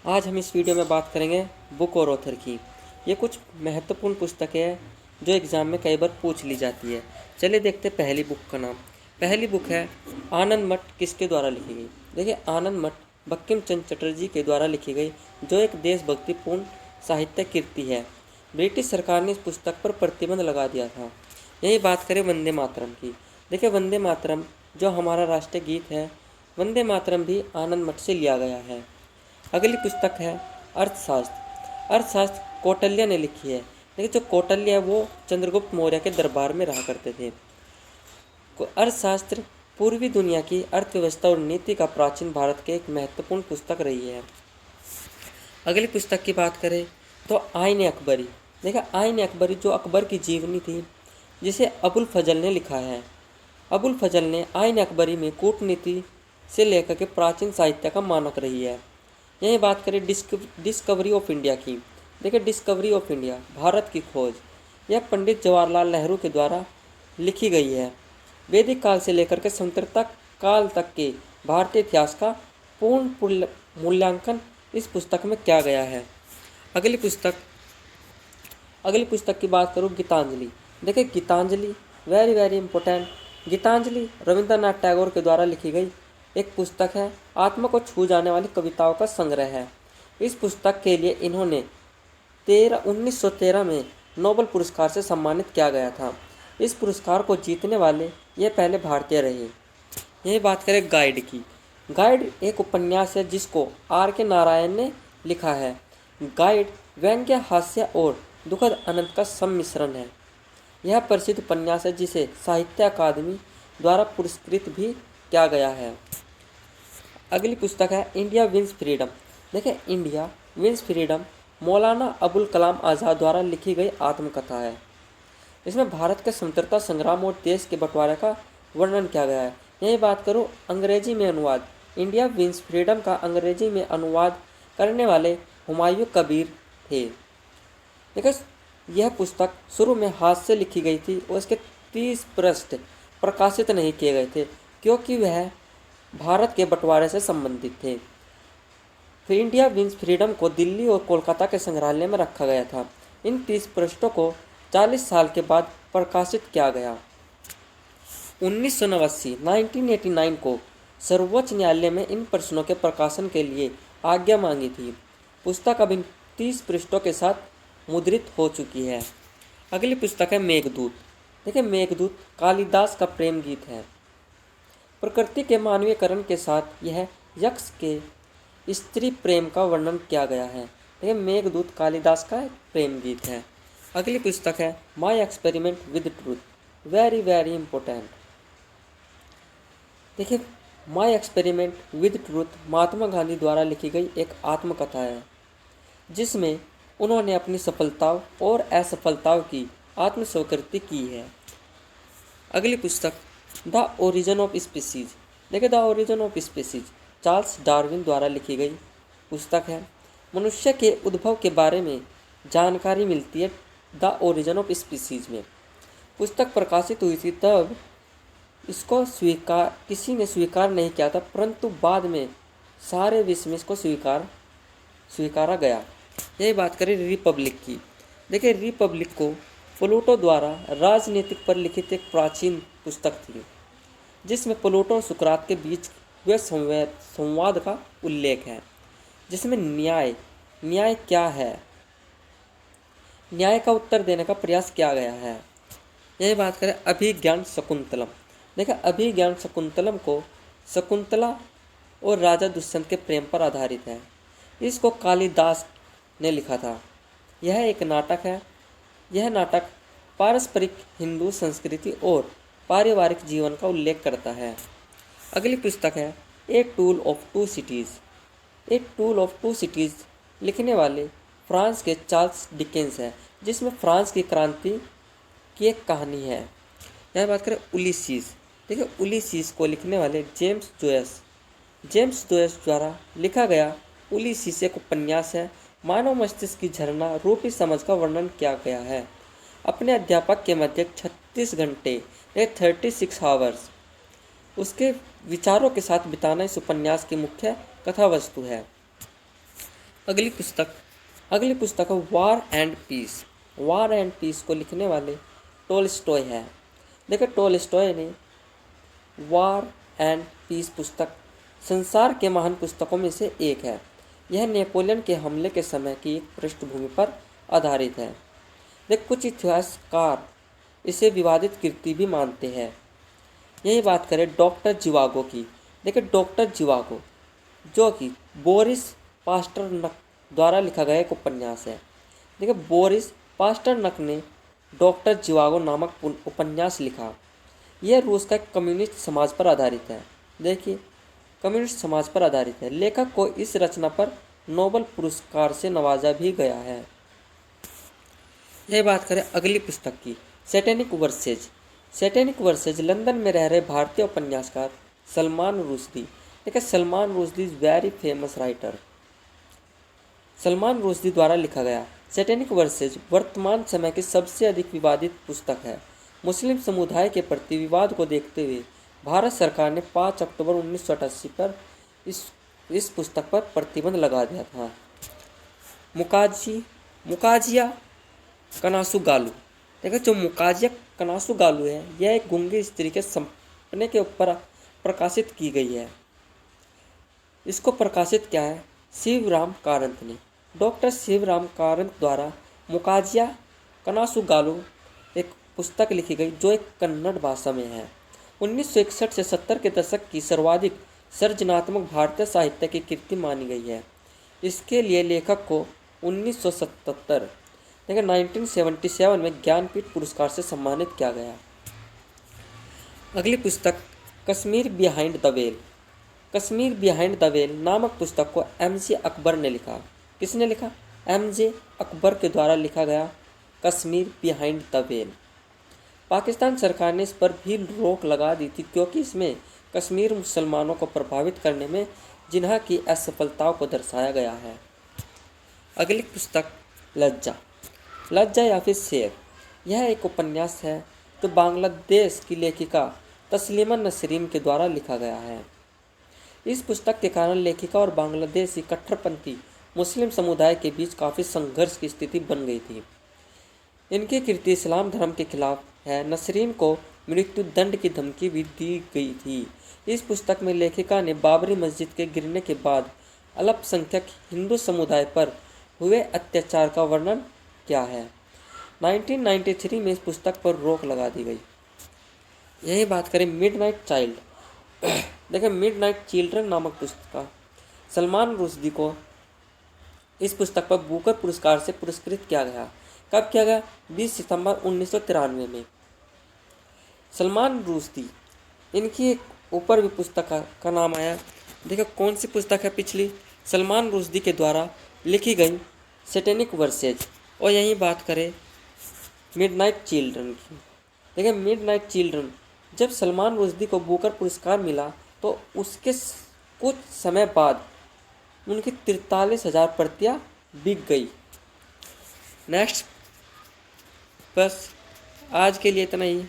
आज हम इस वीडियो में बात करेंगे बुक और ऑथर की। ये कुछ महत्वपूर्ण पुस्तकें हैं जो एग्ज़ाम में कई बार पूछ ली जाती है। चलिए देखते हैं पहली बुक का नाम। पहली बुक है आनंद मठ, किसके द्वारा लिखी गई। देखिए, आनंद मठ बंकिम चंद्र चटर्जी के द्वारा लिखी गई, जो एक देशभक्तिपूर्ण साहित्य कृति है। ब्रिटिश सरकार ने इस पुस्तक पर प्रतिबंध लगा दिया था। यही बात करें वंदे मातरम की। देखिए, वंदे मातरम जो हमारा राष्ट्रीय गीत है, वंदे मातरम भी आनंद मठ से लिया गया है। अगली पुस्तक है अर्थशास्त्र। अर्थशास्त्र कौटिल्य ने लिखी है। देखिए, जो कौटिल्य है वो चंद्रगुप्त मौर्य के दरबार में रहा करते थे। अर्थशास्त्र पूर्वी दुनिया की अर्थव्यवस्था और नीति का प्राचीन भारत के एक महत्वपूर्ण पुस्तक रही है। अगली पुस्तक की बात करें तो आईन अकबरी। देखिए, आईन अकबरी जो अकबर की जीवनी थी, जिसे अबुल फजल ने लिखा है। अबुल फजल ने आईन अकबरी में कूटनीति से लेकर के प्राचीन साहित्य का मानक रही है। यही बात करें डिस्कवरी ऑफ इंडिया की। देखिए, डिस्कवरी ऑफ इंडिया, भारत की खोज, यह पंडित जवाहरलाल नेहरू के द्वारा लिखी गई है। वैदिक काल से लेकर के स्वतंत्रता काल तक के भारतीय इतिहास का पूर्ण मूल्यांकन इस पुस्तक में किया गया है। अगली पुस्तक की बात करूँ, गीतांजलि। देखिए, Gitanjali very very important. Gitanjali Rabindranath Tagore के द्वारा लिखी गई एक पुस्तक है। आत्मा को छू जाने वाली कविताओं का संग्रह है। इस पुस्तक के लिए इन्होंने 1913 में नोबेल पुरस्कार से सम्मानित किया गया था। इस पुरस्कार को जीतने वाले ये पहले भारतीय रहे। यही बात करें गाइड की। गाइड एक उपन्यास है जिसको आर के नारायण ने लिखा है। गाइड व्यंग्य, हास्य और दुखद आनंद का सम्मिश्रण है। यह प्रसिद्ध उपन्यास है जिसे साहित्य अकादमी द्वारा पुरस्कृत भी किया गया है। अगली पुस्तक है इंडिया विंस फ्रीडम। देखिए, India wins freedom Maulana Abul Kalam Azad द्वारा लिखी गई आत्मकथा है। इसमें भारत के स्वतंत्रता संग्राम और देश के बंटवारे का वर्णन किया गया है। यही बात करूँ अंग्रेजी में अनुवाद। इंडिया विंस फ्रीडम का अंग्रेजी में अनुवाद करने वाले हुमायूं कबीर थे। देखिए, यह पुस्तक शुरू में हाथ से लिखी गई थी और इसके 30 पृष्ठ प्रकाशित नहीं किए गए थे क्योंकि वह भारत के बंटवारे से संबंधित थे। फिर इंडिया विंस फ्रीडम को दिल्ली और कोलकाता के संग्रहालय में रखा गया था। इन 30 पृष्ठों को 40 साल के बाद प्रकाशित किया गया। 1989 को सर्वोच्च न्यायालय में इन प्रश्नों के प्रकाशन के लिए आज्ञा मांगी थी। पुस्तक अब इन 30 पृष्ठों के साथ मुद्रित हो चुकी है। अगली पुस्तक है मेघदूत। देखिए, मेघदूत कालिदास का प्रेम गीत है। प्रकृति के मानवीयकरण के साथ यह यक्ष के स्त्री प्रेम का वर्णन किया गया है। देखिए, मेघदूत कालिदास का एक प्रेम गीत है। अगली पुस्तक है my experiment with truth, very very important. देखिए, my experiment with truth Mahatma Gandhi द्वारा लिखी गई एक आत्मकथा है जिसमें उन्होंने अपनी सफलताओं और असफलताओं की आत्मस्वीकृति की है। अगली पुस्तक द ओरिजिन ऑफ स्पीसीज। देखिए, the origin of species Charles Darwin द्वारा लिखी गई पुस्तक है। मनुष्य के उद्भव के बारे में जानकारी मिलती है द ओरिजिन ऑफ स्पीसीज में। पुस्तक प्रकाशित हुई थी तब इसको किसी ने स्वीकार नहीं किया था, परंतु बाद में सारे विश्व में इसको स्वीकारा गया। यही बात करें रिपब्लिक की। देखिए, रिपब्लिक को प्लूटो द्वारा राजनीतिक पर लिखित एक प्राचीन पुस्तक थी जिसमें प्लूटो और सुकरात के बीच हुए संवाद का उल्लेख है, जिसमें न्याय क्या है, न्याय का उत्तर देने का प्रयास किया गया है। यही बात करें अभिज्ञान शकुंतलम। देखिए, अभिज्ञान शकुंतलम को शकुंतला और राजा दुष्यंत के प्रेम पर आधारित है। इसको कालिदास ने लिखा था। यह एक नाटक है। यह नाटक पारस्परिक हिंदू संस्कृति और पारिवारिक जीवन का उल्लेख करता है। अगली पुस्तक है a tale of two cities. A tale of two cities लिखने वाले फ्रांस के चार्ल्स डिकेंस है, जिसमें फ्रांस की क्रांति की एक कहानी है। यह बात करें उलिसीज। देखिए, उलिसीज को लिखने वाले जेम्स जोयस द्वारा लिखा गया उलिसीज एक उपन्यास है। मानव मस्तिष्क की झरना रूपी समझ का वर्णन किया गया है। अपने अध्यापक के मध्य 36 घंटे 36 आवर्स उसके विचारों के साथ बिताना इस उपन्यास की मुख्य कथा वस्तु है। अगली पुस्तक है war and peace. War and peace को लिखने वाले टोल्स्टॉय है। देखिए टोल्स्टॉय ने वार एंड पीस पुस्तक संसार के महान पुस्तकों में से एक है। यह नेपोलियन के हमले के समय की एक पृष्ठभूमि पर आधारित है। देख कुछ इतिहासकार इसे विवादित कृति भी मानते हैं। यही बात करें डॉक्टर जिवागो की। देखिए डॉक्टर जिवागो जो कि बोरिस पास्टरनक द्वारा लिखा गया एक उपन्यास है। देखिए बोरिस पास्टरनक ने डॉक्टर जिवागो नामक उपन्यास लिखा। यह रूस का कम्युनिस्ट समाज पर आधारित है। देखिए कम्युनिस्ट समाज पर आधारित है। लेखक को इस रचना पर नोबेल पुरस्कार से नवाजा भी गया है। यह बात करें अगली पुस्तक की satanic versus. Satanic versus London में रह रहे भारतीय उपन्यासकार सलमान रुश्दी। देखिए Salman Rushdie is very famous writer. Salman Rushdie द्वारा लिखा गया सैटेनिक वर्सेज वर्तमान समय की सबसे अधिक विवादित पुस्तक है। मुस्लिम समुदाय के प्रति विवाद को देखते हुए भारत सरकार ने 5 अक्टूबर 1988 पर इस पुस्तक पर प्रतिबंध लगा दिया था। मुकाजिया कनासुगालू। देखो जो मुकाजिया कनासुगालू है यह एक गूंगी स्त्री के सपने के ऊपर प्रकाशित की गई है। इसको प्रकाशित किया है शिवराम कारंत ने। डॉक्टर शिवराम कारंत द्वारा मुकाजिया कनासुगालू एक पुस्तक लिखी गई जो एक कन्नड़ भाषा में है। 1961 से 70 के दशक की सर्वाधिक सृजनात्मक भारतीय साहित्य की कृति मानी गई है। इसके लिए लेखक को 1977 लेकिन 1977 में ज्ञानपीठ पुरस्कार से सम्मानित किया गया। अगली पुस्तक Kashmir behind the well. Kashmir behind the well नामक पुस्तक को एम.जे. अकबर ने लिखा। किसने लिखा? एम.जे. अकबर के द्वारा लिखा गया Kashmir behind the well. Pakistan सरकार ने इस पर भी रोक लगा दी थी क्योंकि इसमें कश्मीर मुसलमानों को प्रभावित करने में जिन्हा की असफलताओं को दर्शाया गया है। अगली पुस्तक लज्जा या फिर शेर। यह एक उपन्यास है जो बांग्लादेश की लेखिका तस्लीमा नसरीन के द्वारा लिखा गया है। इस पुस्तक के कारण लेखिका और बांग्लादेशी कट्टरपंथी मुस्लिम समुदाय के बीच काफ़ी संघर्ष की स्थिति बन गई थी। इनकी कृति इस्लाम धर्म के खिलाफ है। नसरीन को मृत्यु दंड की धमकी भी दी गई थी। इस पुस्तक में लेखिका ने बाबरी मस्जिद के गिरने के बाद अल्पसंख्यक हिंदू समुदाय पर हुए अत्याचार का वर्णन किया है। 1993 में इस पुस्तक पर रोक लगा दी गई। यही बात करें मिडनाइट चाइल्ड। देखिए मिडनाइट चिल्ड्रन नामक पुस्तक सलमान रुश्दी को इस पुस्तक पर बुकर पुरस्कार से पुरस्कृत किया गया। कब किया गया? 20 सितंबर 1993 में। सलमान रुश्दी इनकी एक ऊपर भी पुस्तक का नाम आया। देखिए कौन सी पुस्तक है पिछली? सलमान रुश्दी के द्वारा लिखी गई सैटेनिक वर्सेज। और यही बात करें मिडनाइट चिल्ड्रन की। देखिए मिडनाइट चिल्ड्रन जब सलमान रुश्दी को बुकर पुरस्कार मिला तो उसके कुछ समय बाद उनकी 43,000 प्रतियां बिक गई। नेक्स्ट बस आज के लिए इतना ही।